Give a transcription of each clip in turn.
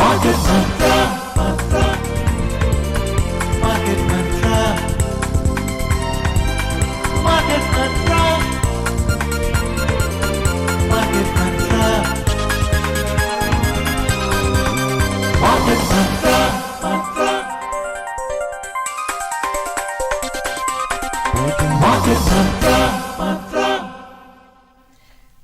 Market Mantra, Market Mantra, Market Mantra, Market Mantra, Market Mantra, Market Mantra, Mantra.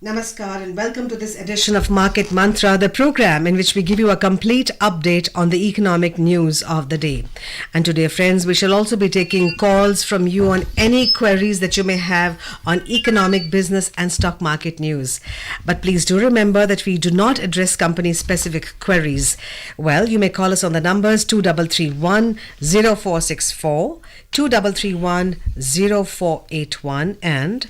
Namaskar and welcome to this edition of Market Mantra, the program in which we give you a complete update on the economic news of the day. And today, friends, we shall also be taking calls from you on any queries that you may have on economic, business and stock market news. But please do remember that we do not address company-specific queries. Well, you may call us on the numbers 2331-0464, 2331-0481 and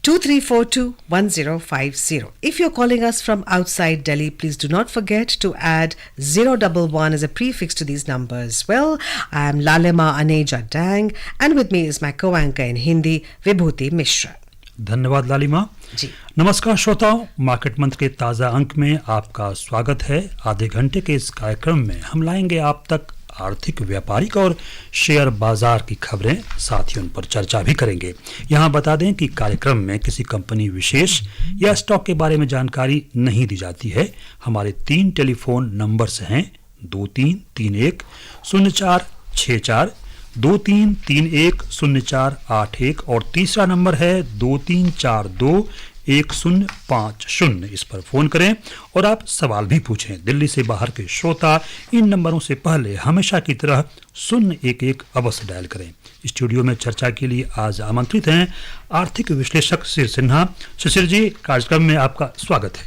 2342-1050. If you're calling us from outside Delhi, please do not forget to add 011 as a prefix to these numbers. Well, I am Lalima Aneja Dang and with me is my co-anchor in Hindi, Vibhuti Mishra. धन्यवाद लालिमा जी नमस्कार श्रोताओं, market मंत्र के ताज़ा अंक में आपका स्वागत है। आधे घंटे के इस कार्यक्रम में हम लाएंगे आप तक आर्थिक, व्यापारिक और शेयर बाजार की खबरें, साथ ही उन पर चर्चा भी करेंगे। यहाँ बता दें कि कार्यक्रम में किसी कंपनी विशेष या स्टॉक के बारे में जानकारी नहीं दी जाती है। हमारे 3 टेलीफोन नंबर्स हैं 2331-0464, 2331-0481 और तीसरा नंबर है 2342-1050। इस पर फोन करें और आप सवाल भी पूछें। दिल्ली से बाहर के श्रोता इन नंबरों से पहले हमेशा की तरह 011 अवश्य डायल करें। स्टूडियो में चर्चा के लिए आज आमंत्रित हैं आर्थिक विश्लेषक शिशिर सिन्हा। शिशिर जी, कार्यक्रम में आपका स्वागत है।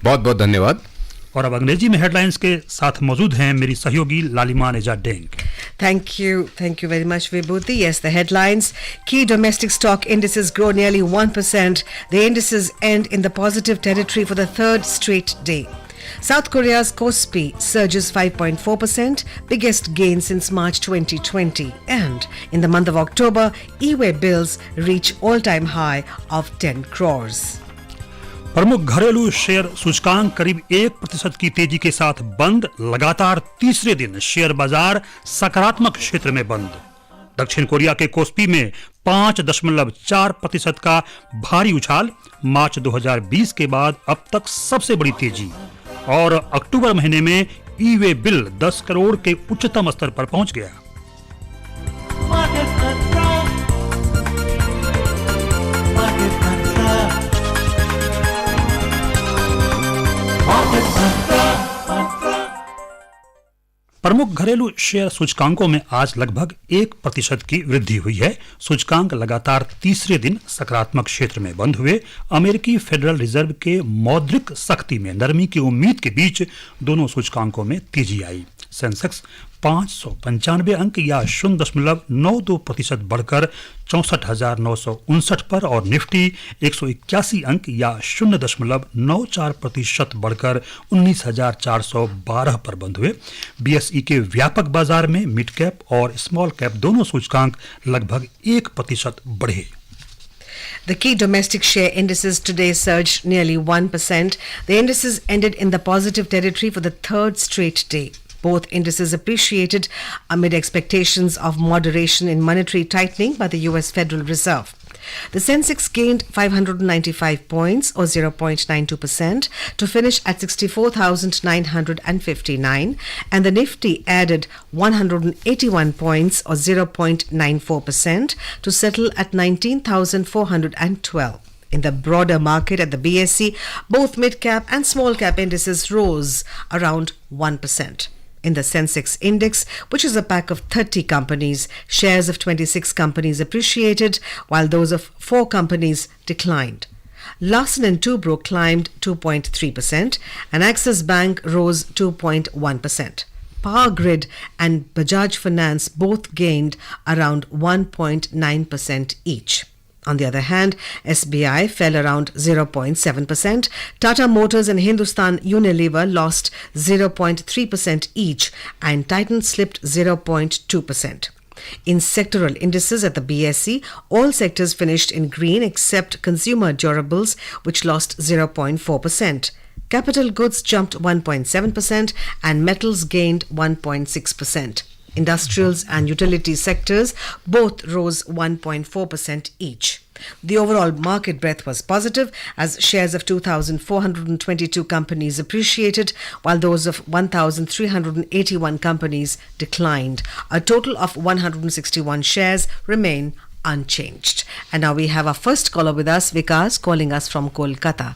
बहुत बहुत धन्यवाद। और अब अंग्रेजी में हेडलाइंस के साथ मौजूद हैं मेरी सहयोगी लालिमा नेजा Deng. Thank you very much, Vibhuti. Yes, the headlines. Key domestic stock indices grow nearly 1%. The indices end in the positive territory for the third straight day. South Korea's Kospi surges 5.4%, biggest gain since March 2020. And in the month of October, e-way bills reach all-time high of 10 crores. प्रमुख घरेलू share सूचकांक करीब 1% की तेजी के साथ बंद। लगातार तीसरे दिन शेयर बाजार सकारात्मक क्षेत्र में बंद। दक्षिण कोरिया के कोस्पी में 5.4% का भारी उछाल, मार्च 2020 के बाद अब तक सबसे बड़ी तेजी। और अक्टूबर महीने में ई-वे बिल 10 करोड़ के उच्चतम स्तर पर पहुंच गया। प्रमुख घरेलू शेयर सूचकांकों में आज लगभग 1% की वृद्धि हुई है। सूचकांक लगातार तीसरे दिन सकारात्मक क्षेत्र में बंद हुए। अमेरिकी फेडरल रिजर्व के मौद्रिक सख्ती में नरमी की उम्मीद के बीच दोनों सूचकांकों में तेजी आई। सेंसेक्स 595 अंक या 0.92% बढ़कर 64,959 पर और निफ्टी 181 अंक या 0.94% बढ़कर 19,412 पर बंद हुए। बीएसई के व्यापक बाजार में मिड कैप और स्मॉल कैप दोनों सूचकांक लगभग 1% बढ़े। The key domestic share indices today surged nearly 1%. The indices ended in the positive territory for the third straight day. Both indices appreciated amid expectations of moderation in monetary tightening by the US Federal Reserve. The Sensex gained 595 points or 0.92% to finish at 64,959 and the Nifty added 181 points or 0.94% to settle at 19,412. In the broader market at the BSE, both mid-cap and small-cap indices rose around 1%. In the Sensex index, which is a pack of 30 companies, shares of 26 companies appreciated, while those of 4 companies declined. Larsen & Toubro climbed 2.3% and Axis Bank rose 2.1%. Power Grid and Bajaj Finance both gained around 1.9% each. On the other hand, SBI fell around 0.7%. Tata Motors and Hindustan Unilever lost 0.3% each and Titan slipped 0.2%. In sectoral indices at the BSE, all sectors finished in green except consumer durables, which lost 0.4%. Capital goods jumped 1.7% and metals gained 1.6%. Industrials and utility sectors both rose 1.4% each. The overall market breadth was positive as shares of 2,422 companies appreciated while those of 1,381 companies declined. A total of 161 shares remain unchanged. And now we have our first caller with us, Vikas, calling us from Kolkata.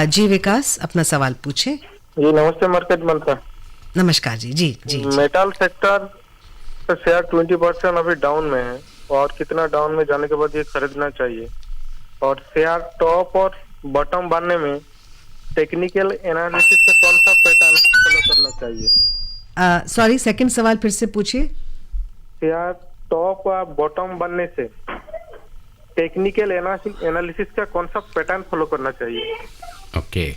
जी विकास, अपना सवाल पूछे। जी नमस्ते market मंत्र। नमस्कार जी जी जी, जी। Metal sector का share 20% अभी down में है और कितना डाउन में जाने के बाद ये खरीदना चाहिए और शेयर टॉप और बॉटम बनने में टेक्निकल एनालिसिस का कौन सा पैटर्न फॉलो करना चाहिए? सॉरी, सेकंड सवाल फिर से पूछिए। शेयर टॉप और बॉटम बनने से टेक्निकल एनालिसिस का कौन सा पैटर्न फॉलो करना चाहिए? ओके।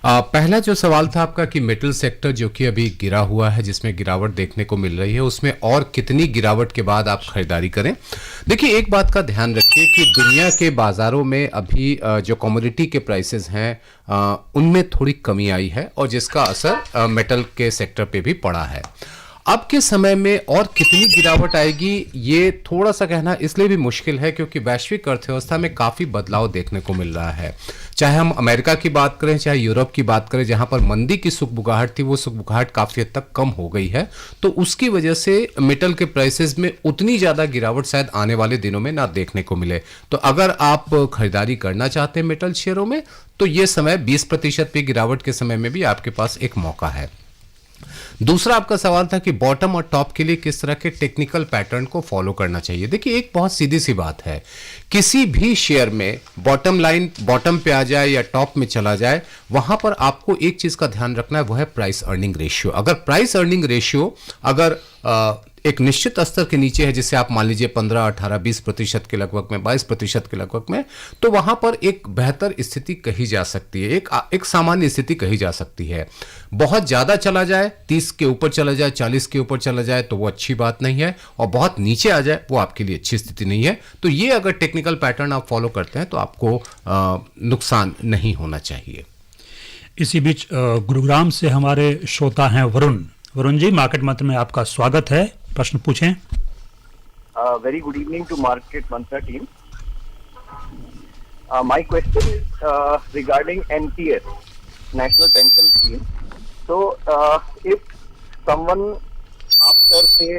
पहला जो सवाल था आपका कि मेटल सेक्टर जो कि अभी गिरा हुआ है, जिसमें गिरावट देखने को मिल रही है, उसमें और कितनी गिरावट के बाद आप खरीदारी करें। देखिए, एक बात का ध्यान रखिए कि दुनिया के बाजारों में अभी जो कमोडिटी के प्राइसेस हैं उनमें थोड़ी कमी आई है और जिसका असर मेटल के सेक्टर पे भी पड़ा है। अब के समय में और कितनी गिरावट आएगी ये थोड़ा सा कहना इसलिए भी मुश्किल है क्योंकि वैश्विक अर्थव्यवस्था में काफ़ी बदलाव देखने को मिल रहा है। चाहे हम अमेरिका की बात करें, चाहे यूरोप की बात करें, जहां पर मंदी की सुगबुगाहट थी वो सुगबुगाहट काफ़ी हद तक कम हो गई है। तो उसकी वजह से मेटल के प्राइसेस में उतनी ज़्यादा गिरावट शायद आने वाले दिनों में ना देखने को मिले। तो अगर आप खरीदारी करना चाहते हैं मेटल शेयरों में तो ये समय 20% पे गिरावट के समय में भी आपके पास एक मौका है। दूसरा आपका सवाल था कि बॉटम और टॉप के लिए किस तरह के टेक्निकल पैटर्न को फॉलो करना चाहिए। देखिए, एक बहुत सीधी सी बात है, किसी भी शेयर में बॉटम लाइन बॉटम पे आ जाए या टॉप में चला जाए, वहां पर आपको एक चीज का ध्यान रखना है, वो है प्राइस अर्निंग रेशियो। अगर प्राइस अर्निंग रेशियो अगर एक निश्चित स्तर के नीचे है, जिससे आप मान लीजिए 15, 18, 20% के लगभग में, 22% के लगभग में, तो वहां पर एक बेहतर स्थिति कही जा सकती है, एक सामान्य स्थिति कही जा सकती है। बहुत ज्यादा चला जाए, 30 के ऊपर चला जाए, 40 के ऊपर चला जाए तो वो अच्छी बात नहीं है, और बहुत नीचे आ जाए वो आपके लिए अच्छी स्थिति नहीं है। तो ये अगर टेक्निकल पैटर्न आप फॉलो करते हैं तो आपको नुकसान नहीं होना चाहिए। इसी बीच गुरुग्राम से हमारे श्रोता हैं वरुण जी, मार्केट मंत्र में आपका स्वागत है, प्रश्न पूछें। Very good evening to Market Mantra team. My question is regarding NPS, National Pension Scheme. So, if someone after say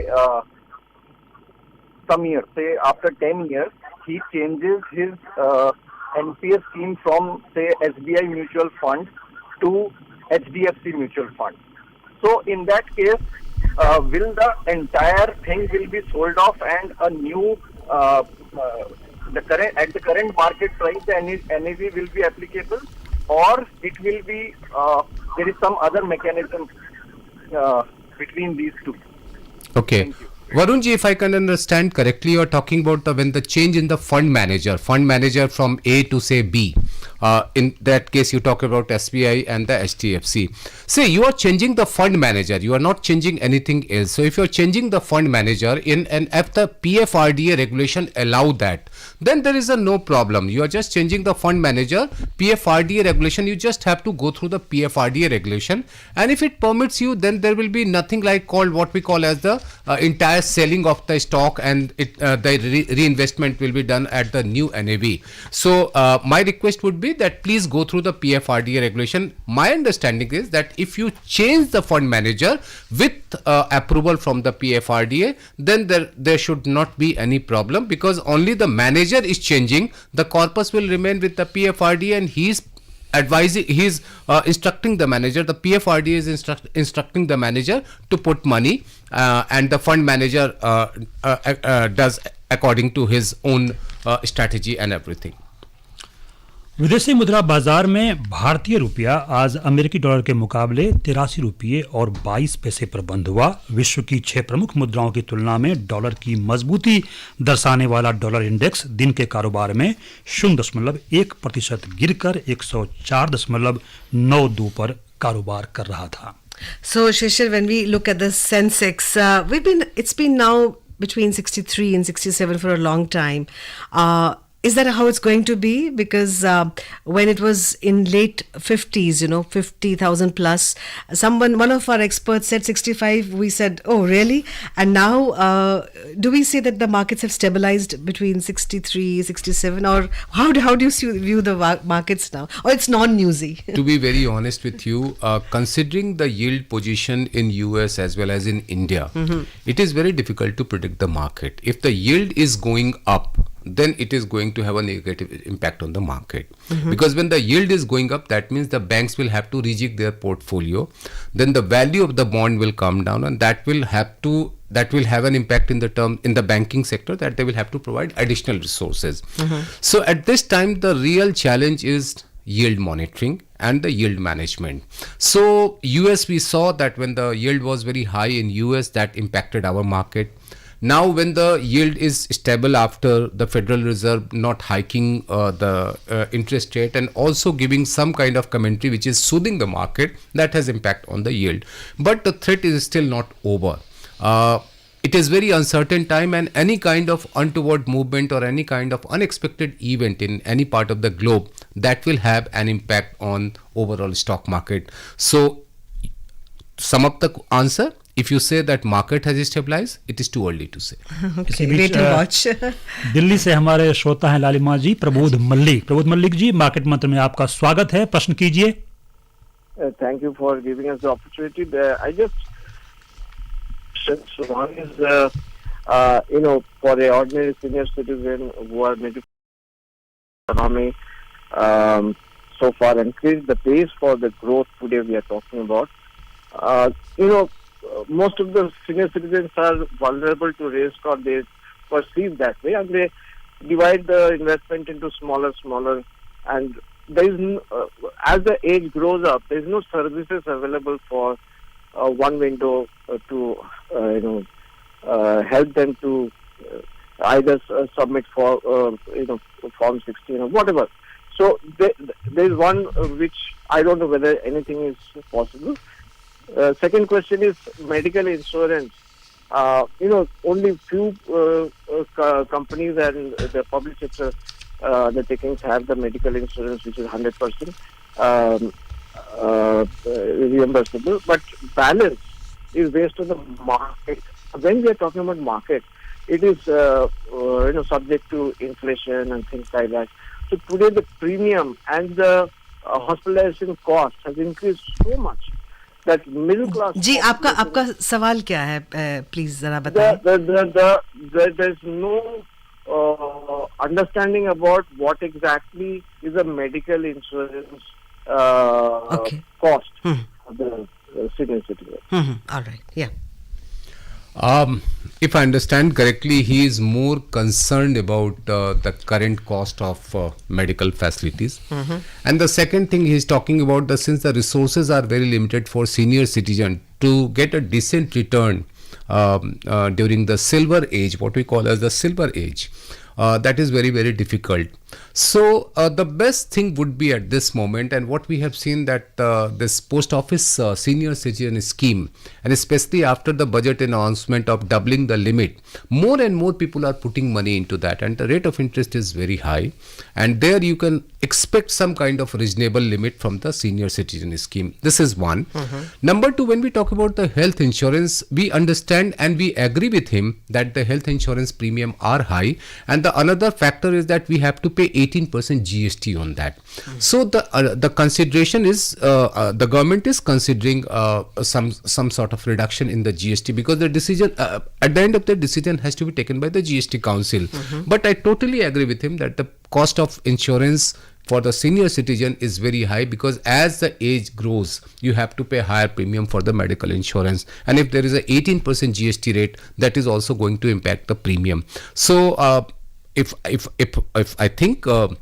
some years, say after 10 years, he changes his NPS scheme from say SBI Mutual Fund to HDFC Mutual Fund. So, in that case, will the entire thing will be sold off and a new at the current market price the NAV will be applicable, or it will be there is some other mechanism between these two? Okay. Varun ji, if I can understand correctly, you are talking about when the change in the fund manager from A to say B. In that case, you talk about SBI and the HDFC. Say you are changing the fund manager, you are not changing anything else. So if you are changing the fund manager and if the PFRDA regulation allow that, then there is a no problem. You are just changing the fund manager. PFRDA regulation, you just have to go through the PFRDA regulation, and if it permits you, then there will be nothing like called what we call as the entire selling of the stock, and the reinvestment will be done at the new NAV. So my request would be that please go through the PFRDA regulation. My understanding is that if you change the fund manager with approval from the PFRDA, then there should not be any problem, because only the manager is changing. The corpus will remain with the PFRDA, and he is instructing the manager. The PFRDA is instructing the manager to put money, and the fund manager does according to his own strategy and everything. विदेशी मुद्रा बाजार में भारतीय रुपया आज अमेरिकी dollar के मुकाबले 83 रुपये और 22 पैसे पर बंद हुआ। विश्व की 6 प्रमुख मुद्राओं की तुलना में डॉलर की मजबूती दर्शाने वाला डॉलर इंडेक्स दिन के कारोबार में 0.1% गिरकर 104.92 पर कारोबार कर रहा था। So, Shishir, when we look at the Sensex, it's been now between 63 and 67 for a long time. Is that how it's going to be? Because when it was in late 50s, 50,000 plus, one of our experts said 65. We said, oh, really? And now, do we say that the markets have stabilized between 63, 67? Or how do you view the markets now? Or it's non-newsy? To be very honest with you, considering the yield position in US as well as in India, it is very difficult to predict the market. If the yield is going up, then it is going to have a negative impact on the market. Because when the yield is going up, that means the banks will have to rejig their portfolio. Then the value of the bond will come down, and that will have an impact in the banking sector, that they will have to provide additional resources. So at this time, the real challenge is yield monitoring and the yield management. So US, we saw that when the yield was very high in US, that impacted our market. Now when the yield is stable after the Federal Reserve not hiking the interest rate and also giving some kind of commentary which is soothing the market, that has impact on the yield. But the threat is still not over. It is very uncertain time, and any kind of untoward movement or any kind of unexpected event in any part of the globe, that will have an impact on overall stock market. So sum up the answer, if you say that market has stabilized, it is too early to say. Okay, wait and watch. Delhi से हमारे श्रोता हैं लालिमा जी, प्रबोध मल्लिक जी, market मंत्र में आपका स्वागत है, प्रश्न कीजिए. Thank you for giving us the opportunity. I just one is for the ordinary senior citizen who are making economy so far increased the pace for the growth today we are talking about. Most of the senior citizens are vulnerable to risk, or they perceive that way, and they divide the investment into smaller, and there is as the age grows up, there is no services available for one window to help them to either submit for Form 16 or whatever. So there is one which I don't know whether anything is possible. Second question is medical insurance. Only few companies and the public sector undertakings have the medical insurance, which is 100% reimbursable. But balance is based on the market. When we are talking about market, it is subject to inflation and things like that. So today the premium and the hospitalization cost has increased so much that middle class. जी, आपका सवाल क्या है? Please जरा बताएं. There's no understanding about what exactly is a medical insurance cost of the senior citizen. All right, yeah. If I understand correctly, he is more concerned about the current cost of medical facilities. And the second thing he is talking about, since the resources are very limited for senior citizen to get a decent return during the silver age, what we call as the silver age, that is very, very difficult. So the best thing would be at this moment, and what we have seen that this post office senior citizen scheme, and especially after the budget announcement of doubling the limit, more and more people are putting money into that, and the rate of interest is very high, and there you can expect some kind of reasonable limit from the senior citizen scheme. This is one. Number two, when we talk about the health insurance, we understand and we agree with him that the health insurance premium are high, and the another factor is that we have to pay 18% GST on that. So the consideration is the government is considering some sort of reduction in the GST, because the decision at the end of the decision has to be taken by the GST Council. But I totally agree with him that the cost of insurance for the senior citizen is very high, because as the age grows, you have to pay higher premium for the medical insurance, and if there is a 18% GST rate, that is also going to impact the premium. So if I think the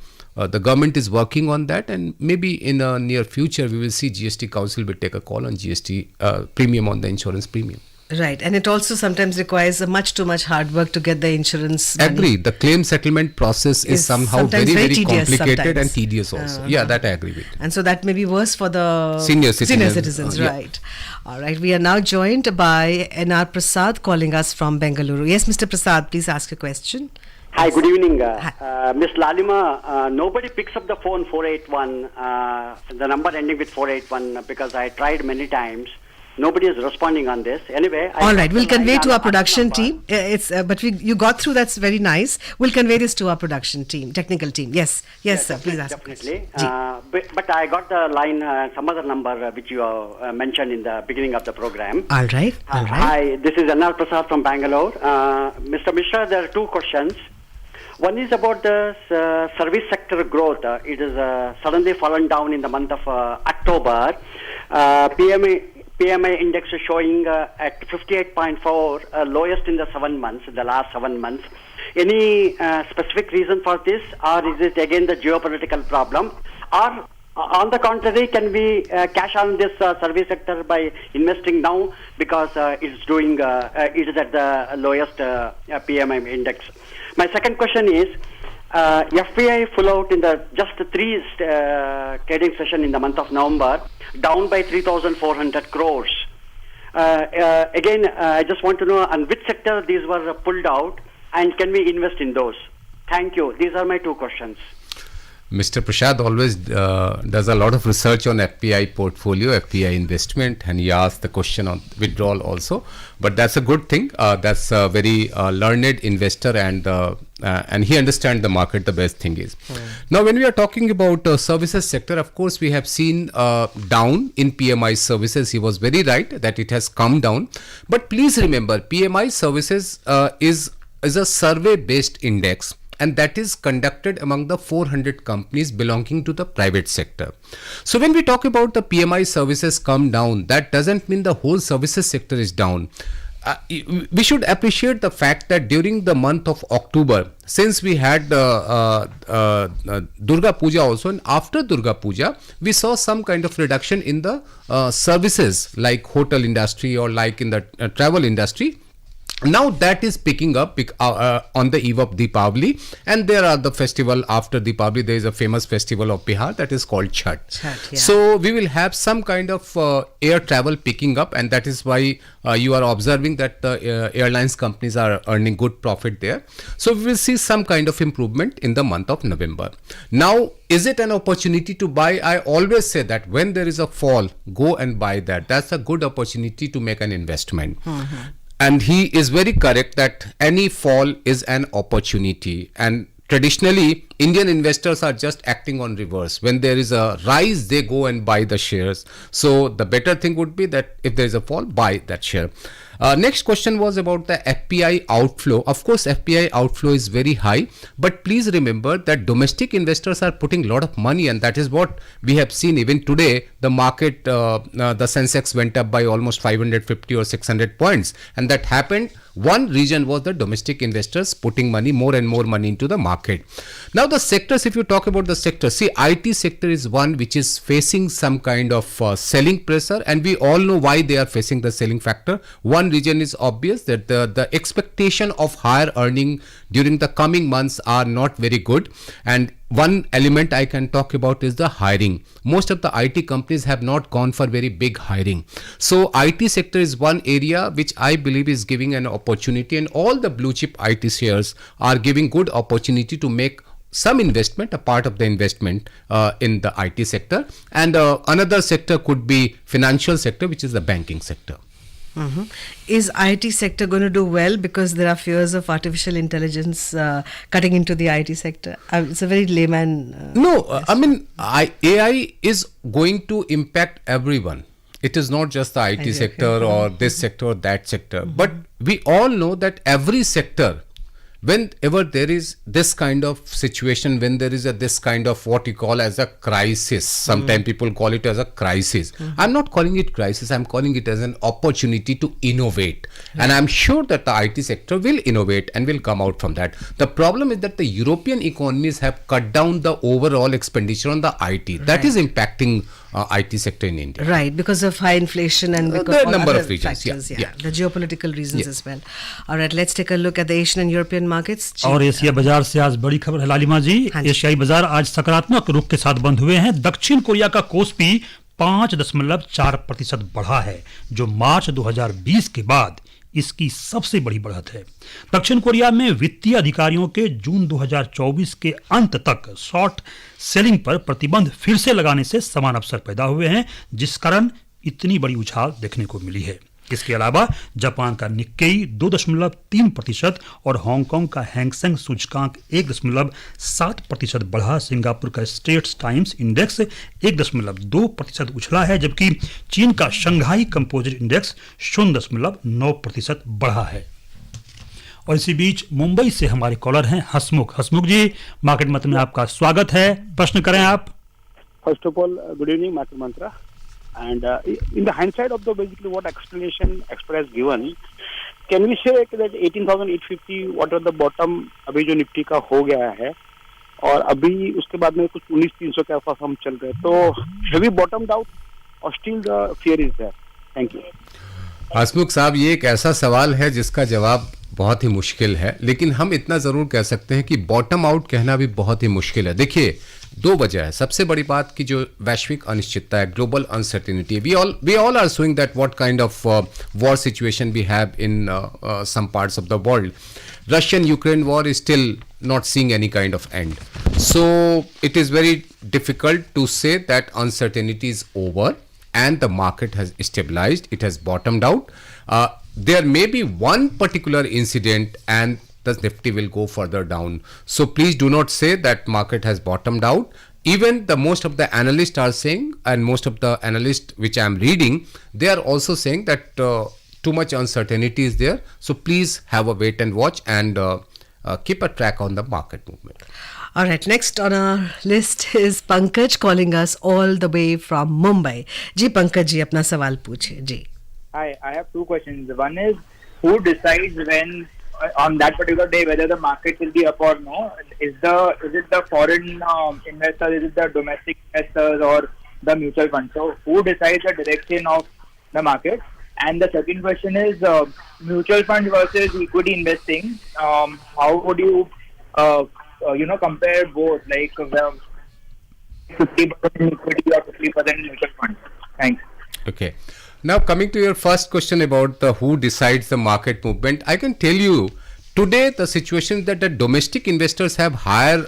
government is working on that, and maybe in the near future we will see GST Council will take a call on GST premium on the insurance premium. Right, and it also sometimes requires too much hard work to get the insurance money. Agree. The claim settlement process is somehow very complicated and tedious also. Yeah, that I agree with. And so that may be worse for the senior citizens. Right. All right. We are now joined by N.R. Prasad calling us from Bengaluru. Yes, Mr. Prasad, please ask your question. Hi, good evening. Hi. Miss Lalima, nobody picks up the phone 481, the number ending with 481, because I tried many times. Nobody is responding on this. Anyway, All right, we'll convey to our production team. But you got through. That's very nice. We'll convey this to our production team, technical team. Yes, sir. Please ask. Definitely. Ji. But I got the line, some other number which you mentioned in the beginning of the program. All right. Hi, this is Anil Prasad from Bangalore. Mr. Mishra, there are two questions. One is about the service sector growth. It is suddenly fallen down in the month of October. PMI index is showing at 58.4, lowest in the last 7 months. Any specific reason for this, or is it again the geopolitical problem? Or on the contrary, can we cash on this service sector by investing now because it's doing it is at the lowest PMI index? My second question is, FPI full out in the just 3 trading session in the month of November, down by 3,400 crores. Again, I just want to know on which sector these were pulled out, and can we invest in those? Thank you. These are my two questions. Mr. Prasad always does a lot of research on FPI portfolio, FPI investment, and he asked the question on withdrawal also. But that's a good thing. That's a very learned investor, and he understands the market. The best thing is. Now, when we are talking about services sector, of course, we have seen down in PMI services. He was very right that it has come down. But please remember, PMI services is a survey-based index, and that is conducted among the 400 companies belonging to the private sector. So when we talk about the PMI services come down, that doesn't mean the whole services sector is down. We should appreciate the fact that during the month of October, since we had Durga Puja also, and after Durga Puja, we saw some kind of reduction in the services like hotel industry or like in the travel industry. Now that is picking up on the eve of Deepavali, and there are the festival after Deepavali. There is a famous festival of Bihar that is called Chhath. Yeah. So we will have some kind of air travel picking up, and that is why you are observing that the airlines companies are earning good profit there. So we will see some kind of improvement in the month of November. Now, is it an opportunity to buy? I always say that when there is a fall, go and buy that. That's a good opportunity to make an investment. And he is very correct that any fall is an opportunity. And traditionally, Indian investors are just acting on reverse. When there is a rise, they go and buy the shares. So the better thing would be that if there is a fall, buy that share. Next question was about the FPI outflow. Of course, FPI outflow is very high, but please remember that domestic investors are putting a lot of money, and that is what we have seen even today. The market, the Sensex went up by almost 550 or 600 points, and that happened. One reason was the domestic investors putting money, more and more money into the market. Now the sectors, if you talk about the sector, see, IT sector is one which is facing some kind of selling pressure, and we all know why they are facing the selling factor. One reason is obvious, that the expectation of higher earning during the coming months are not very good, and one element I can talk about is the hiring. Most of the IT companies have not gone for very big hiring. So IT sector is one area which I believe is giving an opportunity, and all the blue chip IT shares are giving good opportunity to make some investment, a part of the investment in the IT sector. And another sector could be financial sector, which is the banking sector. Is IT sector going to do well because there are fears of artificial intelligence cutting into the IT sector? It's a very layman. I mean, AI is going to impact everyone. It is not just the IT sector or this sector or that sector. But we all know that every sector, whenever there is this kind of situation, when there is this kind of what you call as a crisis, sometimes people call it as a crisis. I'm not calling it crisis, I'm calling it as an opportunity to innovate. And I'm sure that the IT sector will innovate and will come out from that. The problem is that the European economies have cut down the overall expenditure on the IT. That is impacting IT sector in India. Right, because of high inflation and because there are of a number other of reasons. factors, the geopolitical reasons as well. All right, let's take a look at the Asian and European markets. और Asia बाजार से आज बड़ी खबर है लालिमा जी। एशियाई बाजार आज सकारात्मक रुख के साथ बंद हुए हैं। दक्षिण कोरिया का कोस्पी 5.4% बढ़ा है, जो मार्च 2020 के बाद इसकी सबसे बड़ी बढ़त है। दक्षिण कोरिया में वित्तीय अधिकारियों के जून 2024 के अंत तक शॉर्ट सेलिंग पर प्रतिबंध फिर से लगाने से समान अवसर पैदा हुए हैं, जिस कारण इतनी बड़ी उछाल देखने को मिली है। इसके अलावा जापान का निक्केई 2.3% और हांगकांग का हैंगसेंग सूचकांक 1.7% बढ़ा। सिंगापुर का स्ट्रेट्स टाइम्स इंडेक्स 1.2% उछला है, जबकि चीन का शंघाई कंपोजिट इंडेक्स 0.9% बढ़ा है। और इसी बीच मुंबई से हमारे कॉलर हैं हसमुख जी, मार्केट मंत्र में आपका स्वागत है। प्रश्न करें आप। First of all, good evening, Market Mantra. And in the hindsight of the basically what explanation Expert has given, can we say that 18,850 what are the bottom अभी जो निफ्टी का हो गया है और अभी उसके बाद में कुछ 19,300 के आसपास हम चल रहे हैं, तो have we bottomed out or still the fear is there? Thank you. हसमुख साहब, ये एक ऐसा सवाल है जिसका जवाब बहुत ही मुश्किल है, लेकिन हम इतना जरूर कह सकते हैं कि बॉटम आउट कहना भी बहुत ही मुश्किल है। देखिए, दो वजह है। सबसे बड़ी बात की जो वैश्विक अनिश्चितता है, global uncertainty, we all are showing that what kind of war situation we have in some parts of the world. Russian Ukraine war is still not seeing any kind of end. So it is very difficult to say that uncertainty is over and the market has stabilized, it has bottomed out. There may be one particular incident and the Nifty will go further down. So please do not say that market has bottomed out. Even the most of the analysts are saying, and most of the analysts which I am reading, they are also saying that too much uncertainty is there. So please have a wait and watch and keep a track on the market movement. All right, next on our list is Pankaj calling us all the way from Mumbai. जी पंकज जी, अपना सवाल पूछिए जी. Hi, I have two questions. One is, who decides when on that particular day whether the market will be up or no? Is it the foreign investors? Is it the domestic investors or the mutual fund? So who decides the direction of the market? And the second question is mutual fund versus equity investing. How would you compare both, like 50% equity or 50% mutual fund? Thanks. Okay. Now coming to your first question about who decides the market movement, I can tell you today the situation is that the domestic investors have higher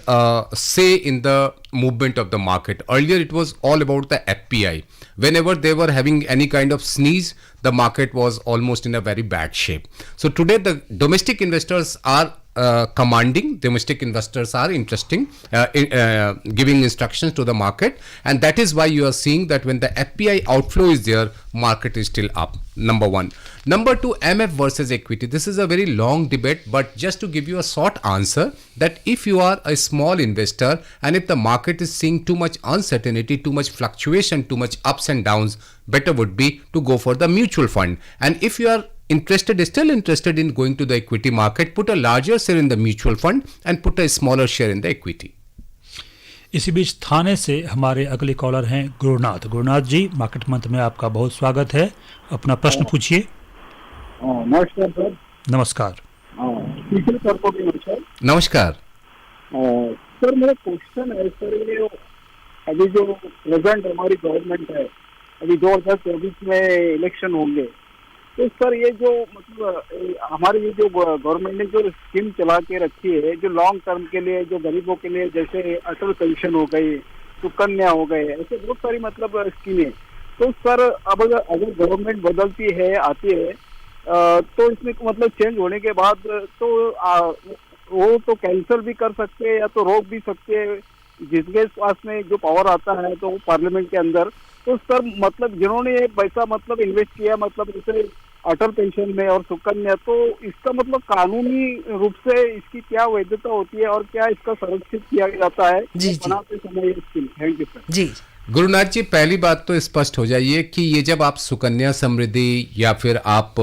say in the movement of the market. Earlier it was all about the FPI. Whenever they were having any kind of sneeze, the market was almost in a very bad shape. So today the domestic investors are commanding, domestic investors are interesting, giving instructions to the market, and that is why you are seeing that when the FPI outflow is there, market is still up. Number one. Number two, MF versus equity. This is a very long debate, but just to give you a short answer, that if you are a small investor and if the market is seeing too much uncertainty, too much fluctuation, too much ups and downs, better would be to go for the mutual fund. And if you are still interested in going to the equity market, put a larger share in the mutual fund and put a smaller share in the equity. इसी बीच थाने से हमारे अगले collar हैं गुरुनाथ जी, market मंत्र में आपका बहुत स्वागत है। अपना प्रश्न पूछिए। नमस्कार सर। नमस्कार। नमस्कार सर, मेरा क्वेश्चन है सर, ये अभी जो प्रेजेंट हमारी गवर्नमेंट है, अभी 2024 में इलेक्शन होंगे, तो सर ये जो मतलब हमारी ये जो गवर्नमेंट ने जो स्कीम चला के रखी है, जो लॉन्ग टर्म के लिए, जो गरीबों के लिए, जैसे अटल पेंशन हो गई, सुकन्या हो गए, ऐसे बहुत सारी मतलब स्कीमें, तो सर अब अगर गवर्नमेंट बदलती है, आती है, तो इसमें मतलब चेंज होने के बाद तो वो तो कैंसिल भी कर सकते हैं या तो रोक भी सकते हैं, जिसके पास में जो पावर आता है तो पार्लियामेंट के अंदर। तो सर मतलब जिन्होंने ये पैसा मतलब इन्वेस्ट किया, मतलब जैसे अटल पेंशन में और सुकन्या, तो इसका मतलब कानूनी रूप से इसकी क्या वैधता होती है और क्या इसका संरक्षित किया जाता है बनाते समय? Thank you sir. जी गुरुनाथ जी, पहली बात तो स्पष्ट हो जाइए कि ये जब आप सुकन्या समृद्धि या फिर आप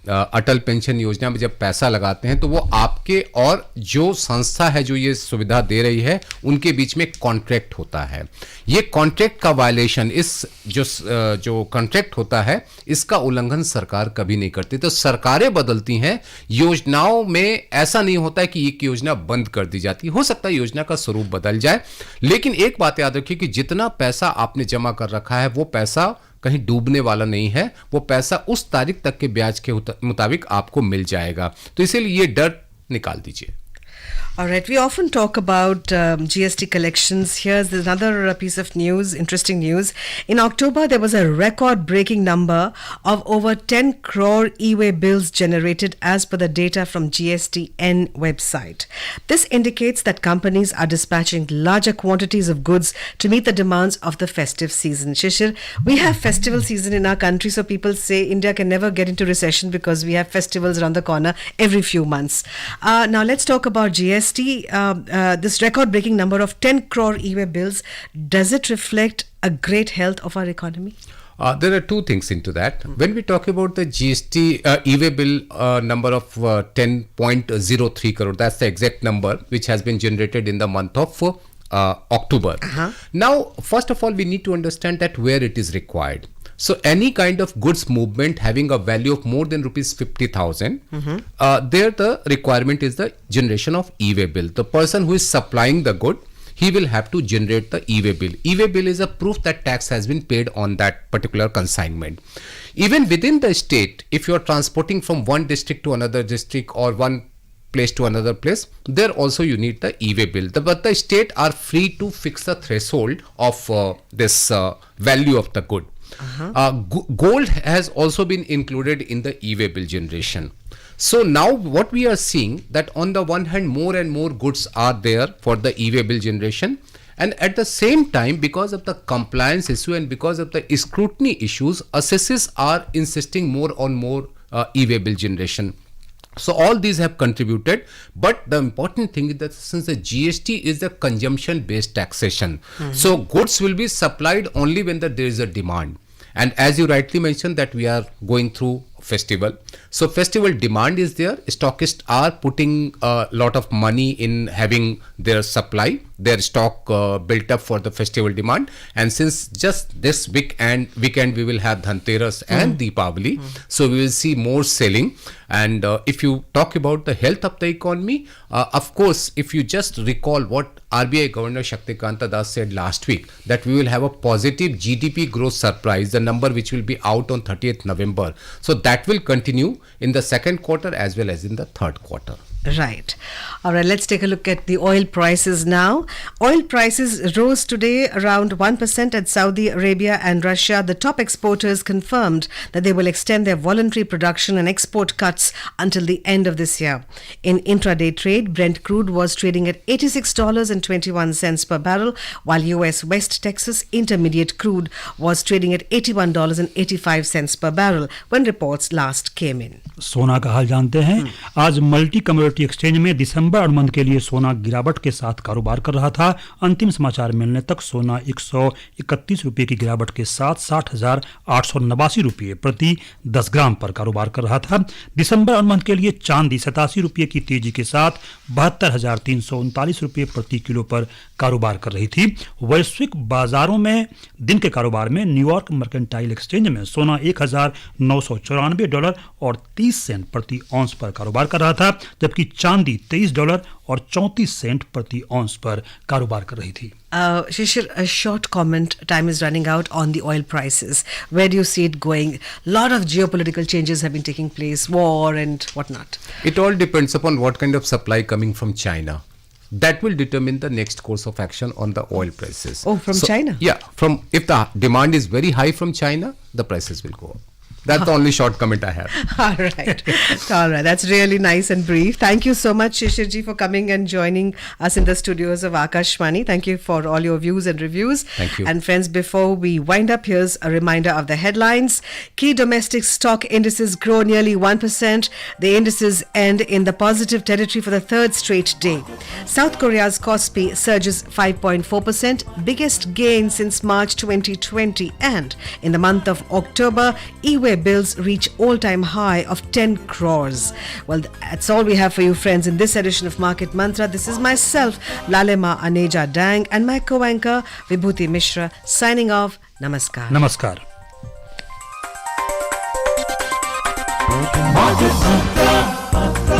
अटल पेंशन योजना में जब पैसा लगाते हैं तो वो आपके और जो संस्था है जो ये सुविधा दे रही है उनके बीच में कॉन्ट्रैक्ट होता है। ये कॉन्ट्रैक्ट का वायलेशन, इस जो कॉन्ट्रैक्ट होता है इसका उल्लंघन सरकार कभी नहीं करती। तो सरकारें बदलती हैं, योजनाओं में ऐसा नहीं होता है कि एक योजना बंद कर दी जाती है। हो सकता है योजना का स्वरूप बदल जाए, लेकिन एक बात याद रखिए कि जितना पैसा आपने जमा कर रखा है वो पैसा कहीं डूबने वाला नहीं है, वो पैसा उस तारीख तक के ब्याज के मुताबिक आपको मिल जाएगा। तो इसीलिए ये डर निकाल दीजिए। All right, we often talk about GST collections. Here's another piece of news, interesting news. In October, there was a record-breaking number of over 10 crore e-way bills generated as per the data from GSTN website. This indicates that companies are dispatching larger quantities of goods to meet the demands of the festive season. Shishir, we have festival season in our country, so people say India can never get into recession because we have festivals around the corner every few months. Now, let's talk about GST. This record-breaking number of 10 crore e-way bills, does it reflect a great health of our economy? There are two things into that. When we talk about the GST e-way bill number of 10.03 crore, that's the exact number which has been generated in the month of October. Now, first of all, we need to understand that where it is required. So any kind of goods movement having a value of more than rupees 50,000, there the requirement is the generation of e-way bill. The person who is supplying the good, he will have to generate the e-way bill. E-way bill is a proof that tax has been paid on that particular consignment. Even within the state, if you are transporting from one district to another district or one place to another place, there also you need the e-way bill. But the state are free to fix the threshold of this value of the good. Gold has also been included in the e-way bill generation. So now what we are seeing that on the one hand more and more goods are there for the e-way bill generation, and at the same time because of the compliance issue and because of the scrutiny issues, assesses are insisting more on more e-way bill generation. So all these have contributed, but the important thing is that since the GST is the consumption based taxation, so goods will be supplied only when there is a demand. And as you rightly mentioned that we are going through festival, so festival demand is there, stockists are putting a lot of money in having their supply, their stock built up for the festival demand. And since just this weekend we will have Dhanteras and Deepavali, so we will see more selling. And if you talk about the health of the economy, of course, if you just recall what RBI Governor Shaktikanta Das said last week, that we will have a positive GDP growth surprise, the number which will be out on 30th November. So that will continue in the second quarter as well as in the third quarter. Right. All right, let's take a look at the oil prices now. Oil prices rose today around 1% at Saudi Arabia and Russia. The top exporters confirmed that they will extend their voluntary production and export cuts until the end of this year. In intraday trade, Brent crude was trading at $86.21 per barrel, while US West Texas Intermediate crude was trading at $81.85 per barrel when reports last came in. सोना का हाल जानते हैं। आज multi commodity exchange में दिसंबर अनुबंध के लिए सोना गिरावट के साथ कारोबार कर रहा था। अंतिम समाचार मिलने तक सोना 131 रुपये की गिरावट के साथ 60,889 रुपये प्रति 10 ग्राम पर कारोबार कर रहा था। दिसंबर अनुबंध के लिए चांदी 87 रुपये की तेजी के साथ 72,339 रुपये प्रति किलो पर कारोबार कर रही थी। वैश्विक बाजारों में दिन के कारोबार में न्यूयॉर्क मर्केंटाइल एक्सचेंज में सोना $1,994 और 30 सेंट प्रति औंस पर कारोबार कर रहा था, जबकि चांदी $23 और 34 सेंट प्रति औंस पर कारोबार कर रही थी। Shishir, a short comment. Time is running out on the oil prices. Where do you see it going? A lot of geopolitical changes have been taking place, war and whatnot. It all depends upon what kind of supply coming from China. That will determine the next course of action on the oil prices. Oh, from China? Yeah, if the demand is very high from China, the prices will go up. That's the only short comment I have. All right. All right. That's really nice and brief. Thank you so much, Shishirji, for coming and joining us in the studios of Akashvani. Thank you for all your views and reviews. Thank you. And friends, before we wind up, here's a reminder of the headlines. Key domestic stock indices grow nearly 1%. The indices end in the positive territory for the third straight day. South Korea's Kospi surges 5.4%, biggest gain since March 2020. And in the month of October, e-way bills reach all-time high of 10 crores. Well, that's all we have for you, friends, in this edition of Market Mantra. This is myself, Lalema Aneja Dang, and my co-anchor, Vibhuti Mishra, signing off. Namaskar. नमस्कार। Market Mantra, Mantra.